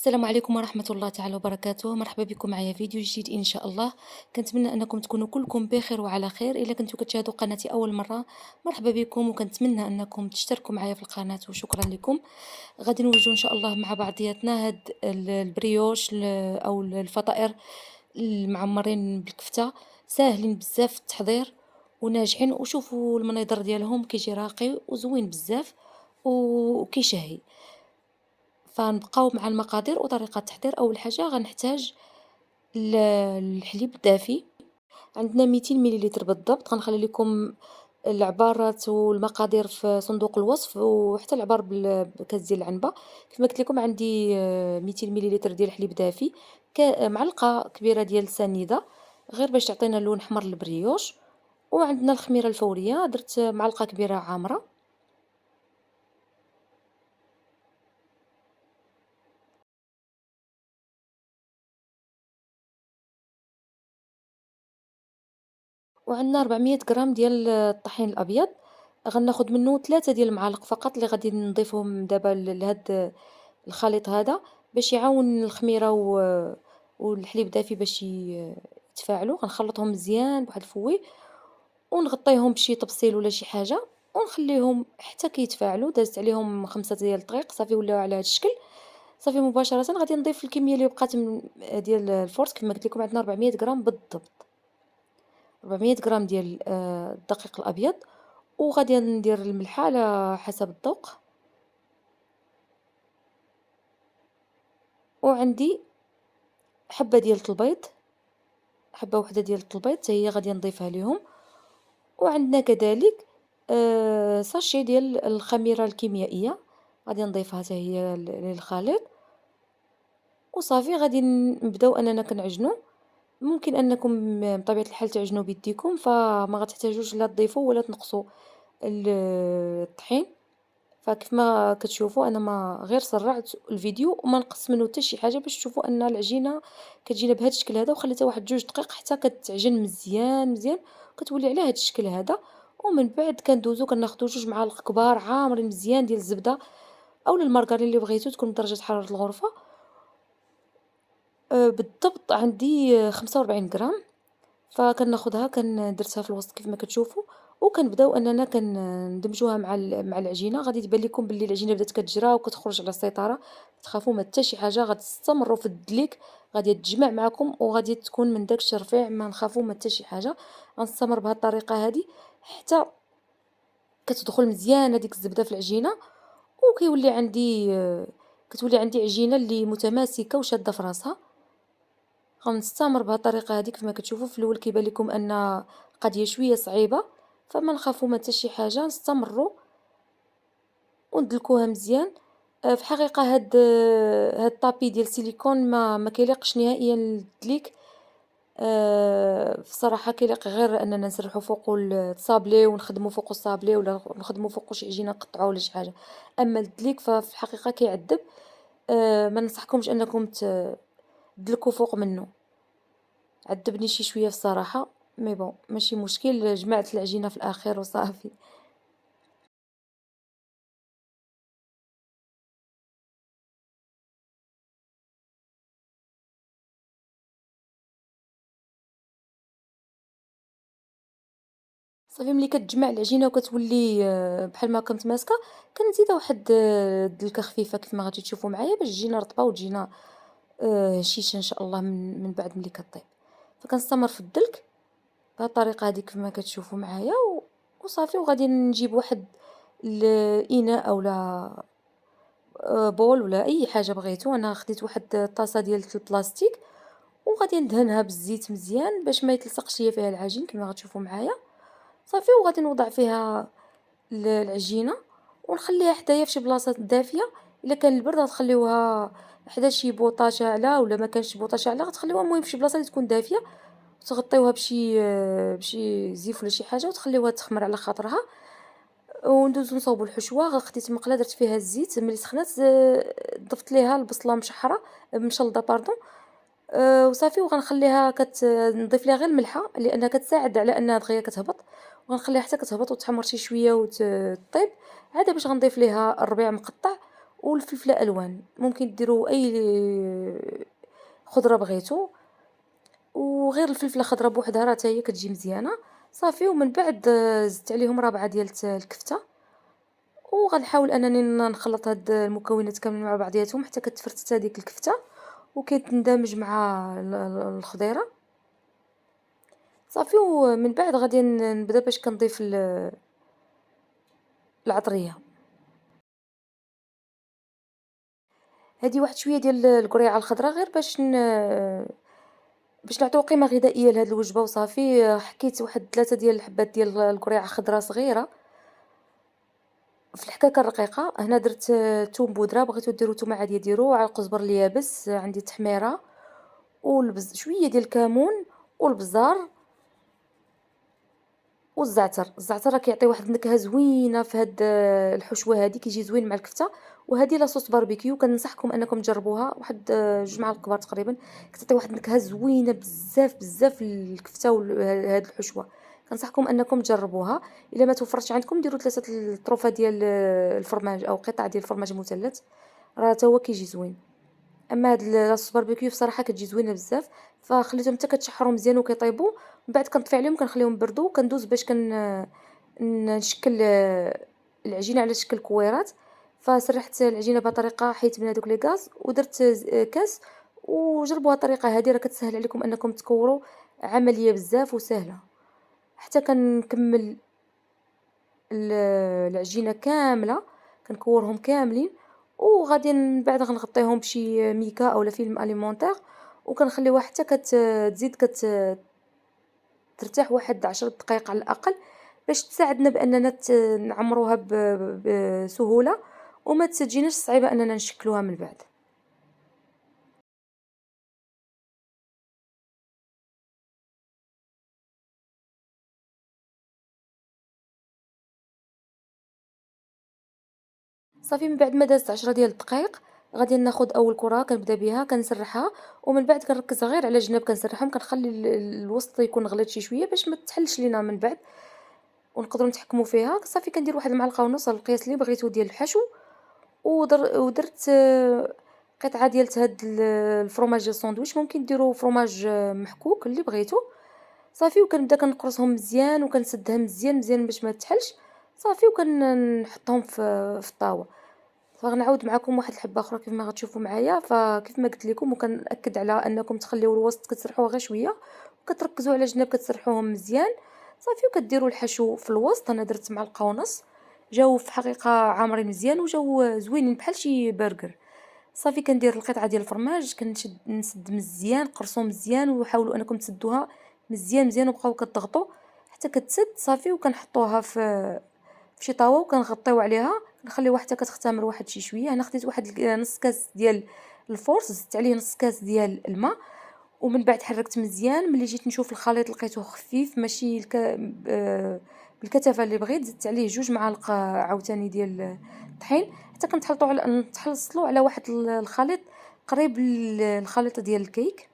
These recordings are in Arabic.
السلام عليكم ورحمة الله تعالى وبركاته، مرحبا بكم معايا فيديو جديد إن شاء الله. كنتمنى أنكم تكونوا كلكم بخير وعلى خير. إلا كنتوا كتشاهدوا قناتي أول مرة، مرحبا بكم، وكنتمنى أنكم تشتركوا معايا في القناة وشكرا لكم. غادي نوجدوا إن شاء الله مع بعضياتنا هاد البريوش أو الفطائر المعمرين بالكفتة، ساهلين بزاف في التحضير وناجحين، وشوفوا المنظر ديالهم كيجي راقي وزوين بزاف وكيشهي. فنبقاو مع المقادير وطريقة التحضير. أول حاجة غنحتاج ال الحليب الدافي، عندنا 200 مليلتر بالضبط. غنخلي لكم العبارات والمقادير في صندوق الوصف، وحتى العبار بكاس ديال العنبة. كيف ما قلت لكم عندي 200 مليلتر ديال الحليب دافي، معلقة كبيرة ديال السنيدة غير باش تعطينا لون حمر للبريوش. وعندنا الخميرة الفورية، درت معلقة كبيرة عامرة. وعندنا 400 غرام ديال الطحين الأبيض، غناخد منه 3 ديال المعالق فقط اللي غادي نضيفهم دابا لهاد الخليط هذا، باش يعاون الخميرة والحليب الدافي باش يتفاعلوا. غنخلطهم مزيان بواحد الفوي، ونغطيهم بشي طبسيل ولا شي حاجة، ونخليهم حتى كيتفاعلوا. دازت عليهم 5 ديال الدقائق صافي ولاو على هاد الشكل. صافي مباشرة غادي نضيف الكمية اللي بقات ديال الفورت. كما قلت لكم عندنا 400 غرام بالضبط، 400 غرام ديال الدقيق الأبيض. وغادي ندير الملحة على حسب الذوق. وعندي حبة ديال البيض، حبة وحدة ديال البيض حتى هي غادي نضيفها ليهم. وعندنا كذلك ساشي ديال الخميرة الكيميائية، غادي نضيفها حتى هي للخليط. وصافي غادي نبداو أننا كنعجنو. ممكن أنكم بطبيعة الحال تعجنوا بيديكم، فما غتحتاجوش لا تضيفوا ولا تنقصوا الطحين. فكيف ما كتشوفوا أنا ما غير سرعت الفيديو وما نقصت منه حتى شي حاجة، باش تشوفوا أن العجينة كتجينا بهذا الشكل هذا. وخليتها واحد 2 دقائق حتى كتعجن مزيان مزيان، وكتولي على هذا الشكل هذا. ومن بعد كندوزو كناخدو 2 معالق كبار عامرين مزيان ديال الزبدة أولا المارغرين اللي بغيتو، تكون بدرجة حرارة الغرفة. بالضبط عندي 45 غرام. فكناخدها درتها في الوسط كيف ما كتشوفوا، وكنبداو أننا ندمجوها مع العجينة. غادي تبان لكم باللي العجينة بدات كتجرى وكتخرج على السيطرة. ما تخافوا ما حتى شي حاجة، غتستمروا في الدليك، غادي تجمع معكم وغادي تكون من داك الرفيع. ما نخافوا ما حتى شي حاجة. غنستمر بهذه الطريقة هذه حتى كتدخل مزيان هذيك الزبدة في العجينة، وكيولي عندي كتولي عندي عجينة اللي متماسكة وشادة في راسها. غنستمر بهذه الطريقة هذه. كيف ما كتشوفوا في الأول كيبان لكم أن القضية شوية صعيبة، فما نخافوا ما حتى شي حاجة، نستمروا وندلكوها مزيان. في الحقيقة هاد الطابي ديال السيليكون ما كيليقش نهائيا للدليك. بصراحة كيليق غير أننا نسرحوا فوقو الصابلي ونخدموا فوقو الصابلي، ولا نخدموا فوقو شي عجينة نقطعوها ولا شي حاجة. أما الدليك ففي الحقيقة كيعذب. ما ننصحكمش أنكم تدلكوا فوق منه، عذبني شي شوية الصراحة. مي بون ماشي مشكل، جمعت العجينة في الأخير وصافي. صافي ملي كتجمع العجينة وكتولي بحال ما كنت ماسكة، كنزيدها واحد دلكة خفيفة كيف ما غادي تشوفوا معايا، باش تجينا رطبة وتجينا هشيشة إن شاء الله من بعد ملي كطيب. فكنستمر في الدلك بهاد الطريقة هادي كيف ما كتشوفوا معايا وصافي. وغادي نجيب واحد الإناء أولا بول ولا أي حاجة بغيتو. أنا خديت واحد الطاسة ديال البلاستيك، وغادي ندهنها بالزيت مزيان باش ما يتلصقش ليا فيها العجين كما غتشوفوا معايا. صافي وغادي نوضع فيها العجينة، ونخليها حدايا في شي بلاصة دافية. الا كان البرد غتخليوها حدا شي بوطة شاعلة، ولا ما كانش بوطة شاعلة غتخليوها المهم في شي بلاصة اللي تكون دافية، وتغطيوها بشي زيف ولا شي حاجة، وتخليوها تخمر على خاطرها. وندوزو نصاوبو الحشوة. خديت مقلة درت فيها الزيت، ملي سخنات ضفت ليها البصلة مشحرة مشلضة باردون. وصافي وغنخليها نضيف ليها غير الملحة لأنها كتساعد على أنها دغيا كتهبط. وغنخليها حتى كتهبط وتحمر شي شوية طيب. عاد باش غنضيف ليها الربيع مقطع، والفلفلة ألوان، ممكن ديروا أي خضرة بغيتو، وغير الفلفلة الخضرا بوحدها راه حتى هي كتجي مزيانة. صافي ومن بعد زدت عليهم رابعة ديال الكفتة، وغنحاول أنني نخلط هاد المكونات كاملين مع بعضياتهم حتى كتفرتت هاديك الكفتة وكتندمج مع الخضيرة. صافي ومن بعد غادي نبدا باش كنضيف العطرية. هادي واحد شوية ديال القريعة الخضرا غير باش نعطيو قيمة غذائية لهاد الوجبة وصافي. حكيت واحد 3 ديال الحبات ديال القريعة خضرا صغيرة في الحكاكة الرقيقة. هنا درت توم بودرة، بغيتو ديرو نتوما عادي ديرو، على القزبر اليابس، عندي تحميرة شوية ديال الكمون والبزار والزعتر. الزعتر راه كيعطي واحد النكهة زوينة في هاد الحشوة هادي، كيجي زوين مع الكفتة. وهادي لاصوص باربيكيو كننصحكم انكم تجربوها، واحد 2 معالق كبار تقريبا، كتعطي واحد النكهة زوينة بزاف بزاف للكفتة هاد الحشوة. كنصحكم انكم تجربوها. الا ما توفرش عندكم ديروا 3 الطروفة ديال الفرماج او قطع ديال الفرماج مثلث، راه حتى هو كيجي زوين. اما هاد لاصوص باربيكيو بصراحه كتجي زوينه بزاف. فخليتهم حتى كتشحروا مزيان وكيطيبوا، من بعد كنطفي عليهم كنخليهم يبردوا، وكندوز باش نشكل العجينه على شكل كويرات. فسرحت العجينه بطريقه حيت من هذوك لي غاز، ودرت كاس. وجربوا الطريقه هذه راه كتسهل عليكم انكم تكوروا، عمليه بزاف وسهله. حتى كنكمل العجينة كاملة، كنكورهم كاملين، وغادي من بعد غنغطيهم بشي ميكا أولا فيلم أليمونتير، وكنخليوها حتى تزيد ترتاح واحد 10 دقايق على الأقل، باش تساعدنا بأننا نعمروها بسهولة، وما تجيناش صعيبة أننا نشكلوها من بعد. صافي من بعد ما دازت 10 ديال الدقايق، غادي ناخد أول كرة كنبدا بها كنسرحها، ومن بعد كنركز غير على جناب كنسرحهم، كنخلي الوسط يكون غليظ شوية باش ما تحلش لينا من بعد، ونقدروا نتحكموا فيها. صافي كندير واحد المعلقة ونص على القياس اللي بغيتو ديال الحشو، ودرت قطعة ديال هاد الفرomاج ديال الساندويتش، ممكن ديروا فرomاج محكوك اللي بغيتو. صافي وكنبدا كنقرصهم مزيان وكنسدها مزيان مزيان باش ما تحلش. صافي نحطهم في الطاوة. فغنعاود معكم واحد الحبة أخرى كيف ما غتشوفوا معايا. فكيف ما قلت لكم وكنأكد على أنكم تخليو الوسط كتسرحوه غير شوية، وكتركزوا على جناب كتسرحوهم مزيان. صافي وكديروا الحشو في الوسط. أنا درت معلقة ونص، جاو في حقيقة عامرين مزيان وجاو زوينين بحال شي برجر. صافي كندير القطعة ديال الفرماج نسد مزيان، قرصو مزيان وحاولوا أنكم تسدوها مزيان مزيان، وبقاو كتضغطوا حتى كتسد. صافي وكنحطوها في شي طاوة وكنغطيو عليها، نخليوها حتى كتختمر واحد شي شوية. هنا خديت واحد نص كاس ديال الفورص، زدت عليه نص كاس ديال الماء، ومن بعد حركت مزيان. ملي جيت نشوف الخليط لقيته خفيف ماشي بالكثافه اللي بغيت، زدت عليه 2 معالق عاوتاني ديال الطحين، حتى كنتحلطوا على نتحلصلو على واحد الخليط قريب للخليط ديال الكيك.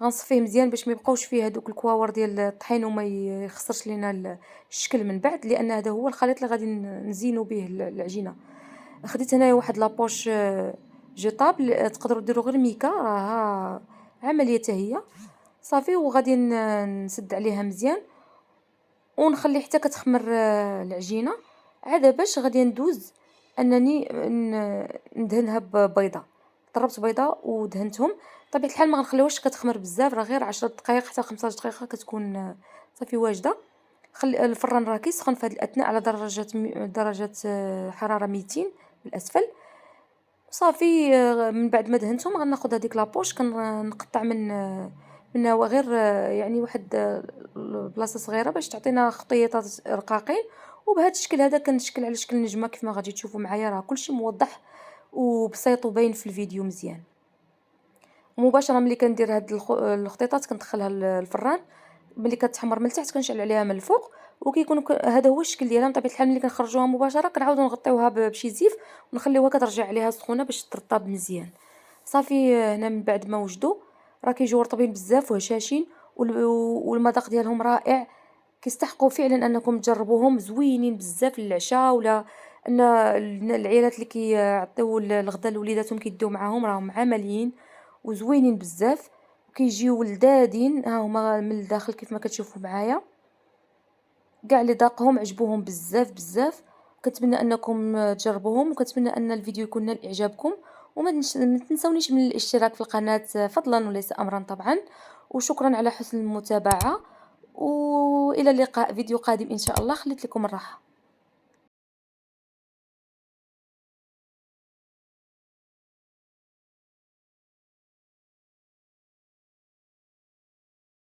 غنصفيه مزيان باش ما يبقاوش فيه هذوك الكواور ديال الطحين وما يخسرش لينا الشكل من بعد، لان هذا هو الخليط اللي غادي نزينوا به العجينه. خديت هنايا واحد لابوش جيطابل، تقدروا ديروا غير ميكا، راها عمليه حتى هي. صافي وغادي نسد عليها مزيان ونخلي حتى كتخمر العجينه. عاد باش غادي ندوز انني ندهنها ببيضه. ضربت بيضه ودهنتهم. بطبيعه الحال ما غنخليوهاش كتخمر بزاف، راه غير 10 دقائق حتى 15 دقيقه كتكون صافي واجده. خلي الفران راه كيسخن في هذه الاثناء على درجه حراره 200 بالاسفل. صافي من بعد ما دهنتهم غناخذ هذيك لابوش كنقطع منها غير يعني واحد بلاصه صغيره باش تعطينا خطيطات رقاقين. وبهذا الشكل هذا كنشكل على شكل نجمه كيف ما غادي تشوفوا معايا، راه كلشي موضح وبسيط وباين في الفيديو مزيان. ومباشره ملي كندير هاد الخطيطات كندخلها للفران، ملي كتحمر من التحت كنشعل عليها من الفوق، وكيكون هذا هو الشكل ديالها. بطبيعه الحال ملي كنخرجوها مباشره كنعاودو نغطيوها بشي زيف ونخليوها كترجع عليها سخونه باش ترطب مزيان. صافي هنا من بعد ما وجدوا راه كيجيو رطبين بزاف وهشاشين، والمذاق ديالهم رائع. كيستحقوا فعلا انكم تجربوهم، زوينين بزاف للعشاء ولا أن العيالات اللي كيعطيو الغدا لوليداتهم كيديو معاهم راهم عمليين وزوينين بزاف، وكيجيو لذاذين ها هما من الداخل كيف ما كتشوفوا معايا. كاع اللي ذاقهم عجبوهم بزاف بزاف. كنتمنى انكم تجربوهم، وكنتمنى ان الفيديو يكون نال اعجابكم. ما تنسونيش من الاشتراك في القناة فضلا وليس امرا طبعا. وشكرا على حسن المتابعة، والى اللقاء فيديو قادم ان شاء الله. خليت لكم الراحة.